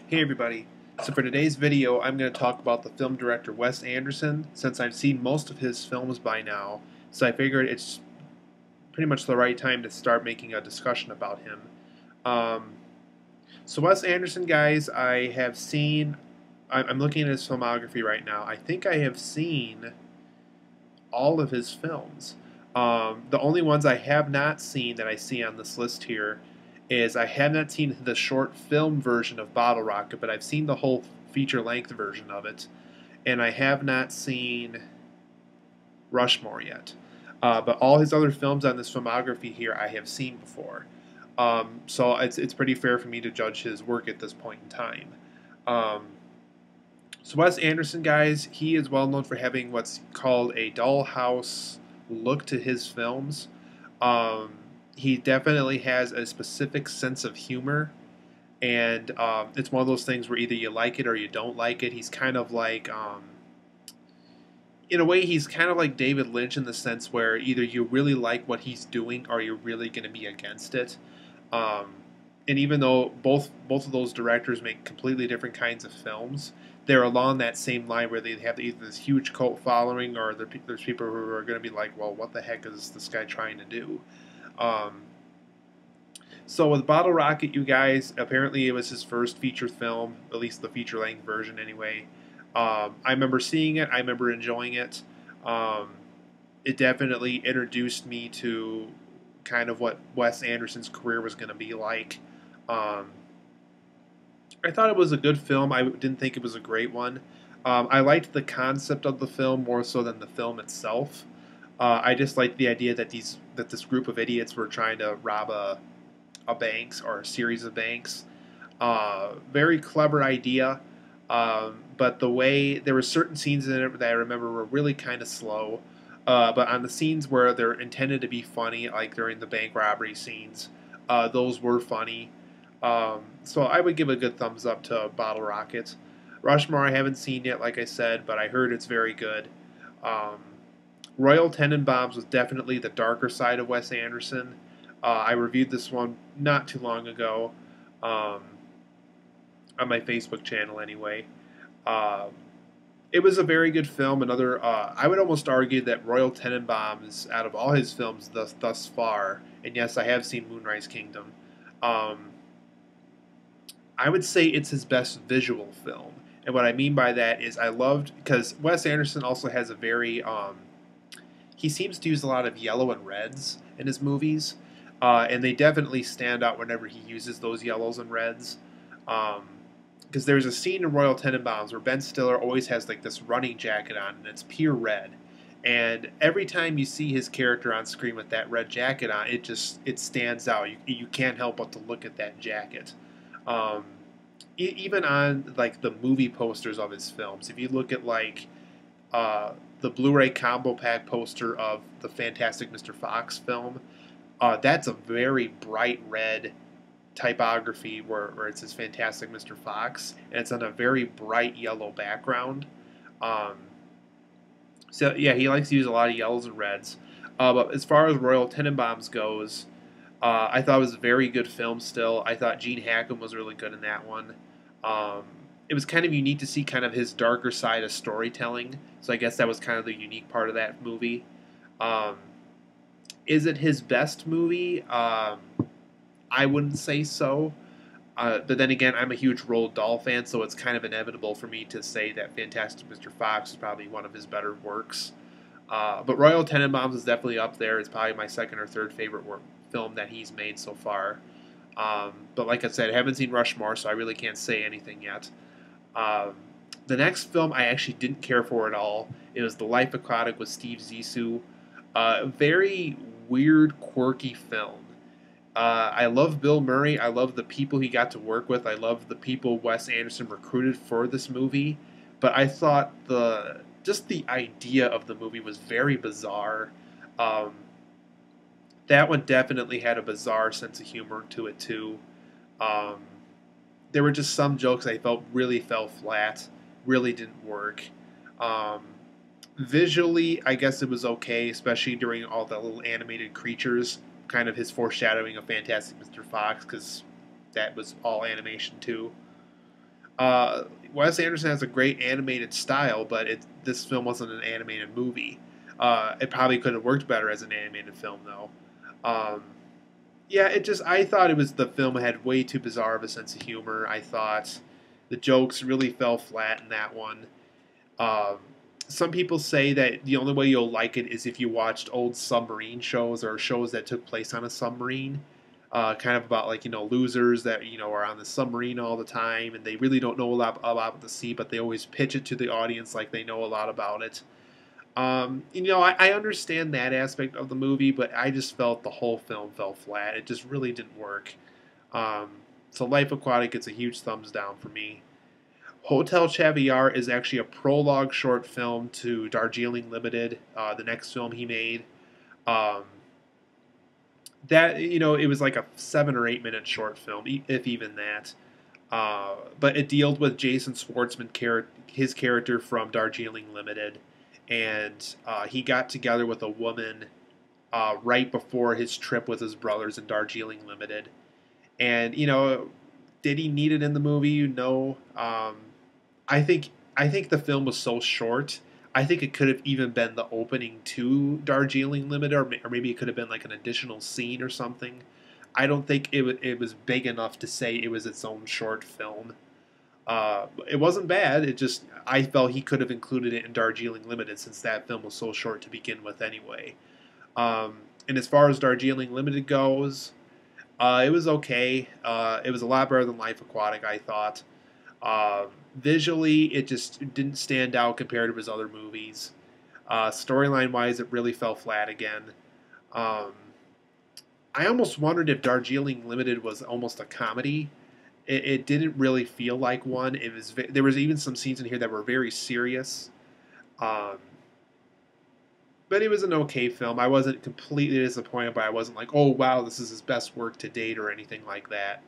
Hey everybody, so for today's video I'm going to talk about the film director Wes Anderson, since I've seen most of his films by now, so I figured it's pretty much the right time to start making a discussion about him. Um, so Wes Anderson, guys, I have seen, I'm looking at his filmography right now, I think I have seen all of his films. The only ones I have not seen that I see on this list here is I have not seen the short film version of Bottle Rocket, but I've seen the whole feature length version of it, and I have not seen Rushmore yet. But all his other films on this filmography here I have seen before. So it's pretty fair for me to judge his work at this point in time. Um, so Wes Anderson, guys, he is well known for having what's called a dollhouse look to his films. Um, he definitely has a specific sense of humor, and it's one of those things where either you like it or you don't like it. He's kind of like, in a way, he's kind of like David Lynch in the sense where either you really like what he's doing or you're really going to be against it. Um, and even though both of those directors make completely different kinds of films, they're along that same line where they have either this huge cult following or there's people who are going to be like, well, what the heck is this guy trying to do? Um, so with Bottle Rocket, you guys, apparently it was his first feature film, at least the feature length version anyway. I remember seeing it. I remember enjoying it. Um, it definitely introduced me to kind of what Wes Anderson's career was going to be like. Um, I thought it was a good film. I didn't think it was a great one. I liked the concept of the film more so than the film itself. I just liked the idea that this group of idiots were trying to rob a bank or a series of banks. Very clever idea, but the way there were certain scenes in it that I remember were really kind of slow. But on the scenes where they're intended to be funny, like during the bank robbery scenes, those were funny. So I would give a good thumbs up to Bottle Rocket. Rushmore I haven't seen yet, like I said, but I heard it's very good. Um, Royal Tenenbaums was definitely the darker side of Wes Anderson. I reviewed this one not too long ago, um, on my Facebook channel anyway. Um, it was a very good film. I would almost argue that Royal Tenenbaums, out of all his films thus far, and yes, I have seen Moonrise Kingdom, um, I would say it's his best visual film. And what I mean by that is I loved, because Wes Anderson also has a very he seems to use a lot of yellow and reds in his movies, and they definitely stand out whenever he uses those yellows and reds. Because there's a scene in Royal Tenenbaums where Ben Stiller always has like this running jacket on, and it's pure red. And every time you see his character on screen with that red jacket on, it stands out. You can't help but to look at that jacket. Um, Even on like the movie posters of his films, if you look at like the Blu-ray combo pack poster of the Fantastic Mr. Fox film, that's a very bright red typography where it says Fantastic Mr. Fox, and it's on a very bright yellow background. Um, so yeah, he likes to use a lot of yellows and reds. But as far as Royal Tenenbaums goes, I thought it was a very good film still. I thought Gene Hackman was really good in that one. Um, it was kind of unique to see kind of his darker side of storytelling. So I guess that was kind of the unique part of that movie. Um, is it his best movie? I wouldn't say so. But then again, I'm a huge Roald Dahl fan, so it's kind of inevitable for me to say that Fantastic Mr. Fox is probably one of his better works. But Royal Tenenbaums is definitely up there. It's probably my second or third favorite film that he's made so far. But like I said, I haven't seen Rushmore, so I really can't say anything yet. Um, the next film I actually didn't care for at all. It was The Life Aquatic with Steve Zissou. Very weird, quirky film. I love Bill Murray. I love the people he got to work with. I love the people Wes Anderson recruited for this movie. But I thought the idea of the movie was very bizarre. Um, that one definitely had a bizarre sense of humor to it too. Um, there were just some jokes I felt really fell flat, really didn't work. Um, Visually, I guess it was okay, especially during all the little animated creatures, kind of his foreshadowing of Fantastic Mr. Fox, because that was all animation too. Uh, Wes Anderson has a great animated style, but this film wasn't an animated movie. It probably could have worked better as an animated film, though. Um, yeah, I thought the film had way too bizarre of a sense of humor. I thought the jokes really fell flat in that one. Um, some people say that the only way you'll like it is if you watched old submarine shows or shows that took place on a submarine. Kind of about like losers that are on the submarine all the time and they really don't know a lot about the sea, but they always pitch it to the audience like they know a lot about it. I understand that aspect of the movie, but I just felt the whole film fell flat. It just really didn't work. Um, so Life Aquatic gets a huge thumbs down for me. Hotel Chaviar is actually a prologue short film to Darjeeling Limited, the next film he made. Um, it was like a 7 or 8 minute short film, if even that. But it dealt with Jason Schwartzman, his character from Darjeeling Limited, and he got together with a woman right before his trip with his brothers in Darjeeling Limited. And did he need it in the movie? No. I think I think the film was so short. I think it could have even been the opening to Darjeeling Limited, or maybe it could have been like an additional scene or something. I don't think it was big enough to say it was its own short film. It wasn't bad. I felt he could have included it in Darjeeling Limited since that film was so short to begin with anyway. And as far as Darjeeling Limited goes, it was okay. It was a lot better than Life Aquatic, I thought. Visually, it just didn't stand out compared to his other movies. Storyline wise, it really fell flat again. Um, I almost wondered if Darjeeling Limited was almost a comedy. It didn't really feel like one. There was even some scenes in here that were very serious. Um, but it was an okay film. I wasn't completely disappointed, but I wasn't like, oh wow, this is his best work to date or anything like that.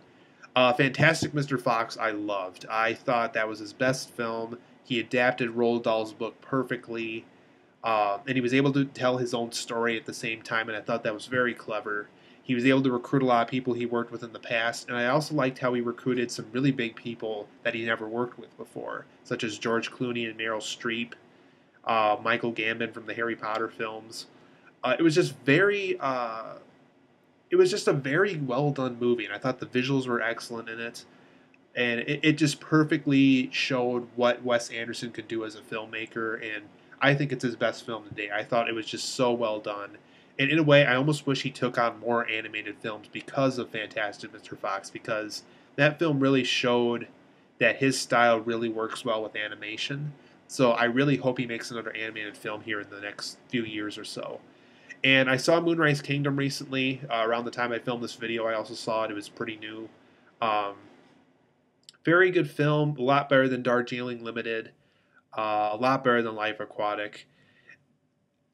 Fantastic Mr. Fox, I loved. I thought that was his best film. He adapted Roald Dahl's book perfectly, and he was able to tell his own story at the same time, and I thought that was very clever. He was able to recruit a lot of people he worked with in the past, and I also liked how he recruited some really big people that he never worked with before, such as George Clooney and Meryl Streep, Michael Gambon from the Harry Potter films. It was just it was just a very well done movie, and I thought the visuals were excellent in it, and it just perfectly showed what Wes Anderson could do as a filmmaker, and I think it's his best film to date. I thought it was just so well done, and in a way, I almost wish he took on more animated films because of Fantastic Mr. Fox, because that film really showed that his style really works well with animation. So I really hope he makes another animated film here in the next few years or so. And I saw Moonrise Kingdom recently. Around the time I filmed this video, I also saw it. It was pretty new. Um, Very good film. A lot better than Darjeeling Limited. A lot better than Life Aquatic.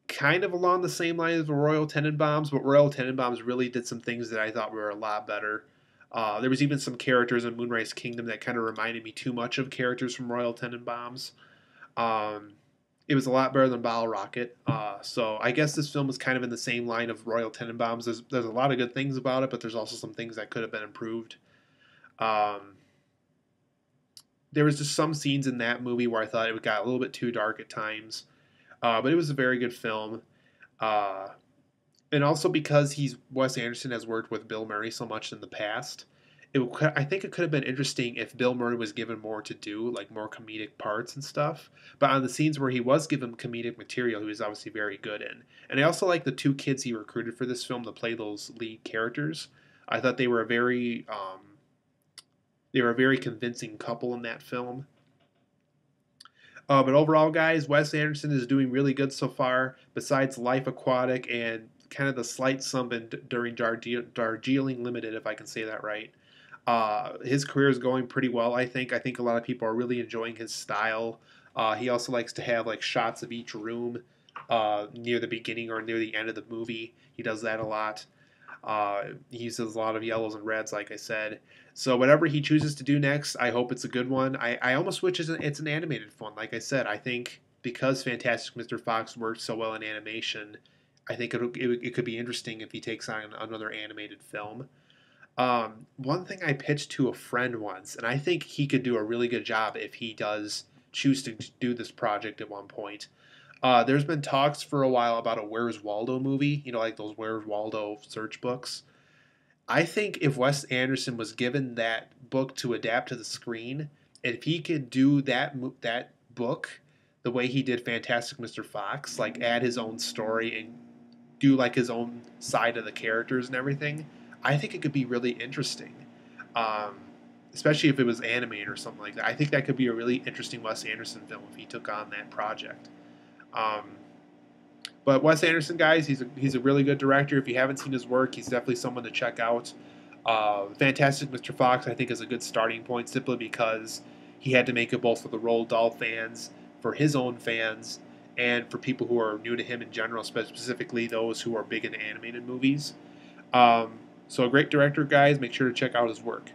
Kind of along the same lines of Royal Tenenbaums, but Royal Tenenbaums really did some things that I thought were a lot better. There was even some characters in Moonrise Kingdom that kind of reminded me too much of characters from Royal Tenenbaums. Um, it was a lot better than Bottle Rocket. So I guess this film was kind of in the same line of Royal Tenenbaums. There's a lot of good things about it, but there's also some things that could have been improved. Um, there was just some scenes in that movie where I thought it got a little bit too dark at times, but it was a very good film. Uh, and also because Wes Anderson has worked with Bill Murray so much in the past, I think it could have been interesting if Bill Murray was given more to do, like more comedic parts and stuff. But on the scenes where he was given comedic material, he was obviously very good in. And I also like the two kids he recruited for this film to play those lead characters. I thought they were a very convincing couple in that film. But overall, guys, Wes Anderson is doing really good so far. Besides Life Aquatic and kind of the slight slump during Darjeeling Limited, if I can say that right. His career is going pretty well, I think. I think a lot of people are really enjoying his style. He also likes to have like shots of each room near the beginning or near the end of the movie. He does that a lot. He uses a lot of yellows and reds, like I said. So whatever he chooses to do next, I hope it's a good one. I almost wish it's an animated one. Like I said, I think because Fantastic Mr. Fox works so well in animation, I think it could be interesting if he takes on another animated film. One thing I pitched to a friend once, and I think he could do a really good job if he does choose to do this project at one point. There's been talks for a while about a Where's Waldo movie, like those Where's Waldo search books. I think if Wes Anderson was given that book to adapt to the screen, if he could do that book the way he did Fantastic Mr. Fox, like add his own story and do like his own side of the characters and everything, I think it could be really interesting. Um, Especially if it was animated or something like that. I think that could be a really interesting Wes Anderson film if he took on that project. Um, but Wes Anderson, guys, he's a really good director. If you haven't seen his work, he's definitely someone to check out. Fantastic Mr. Fox, I think, is a good starting point simply because he had to make it both for the Roald Dahl fans, for his own fans, and for people who are new to him in general, specifically those who are big into animated movies. So, a great director, guys. Make sure to check out his work.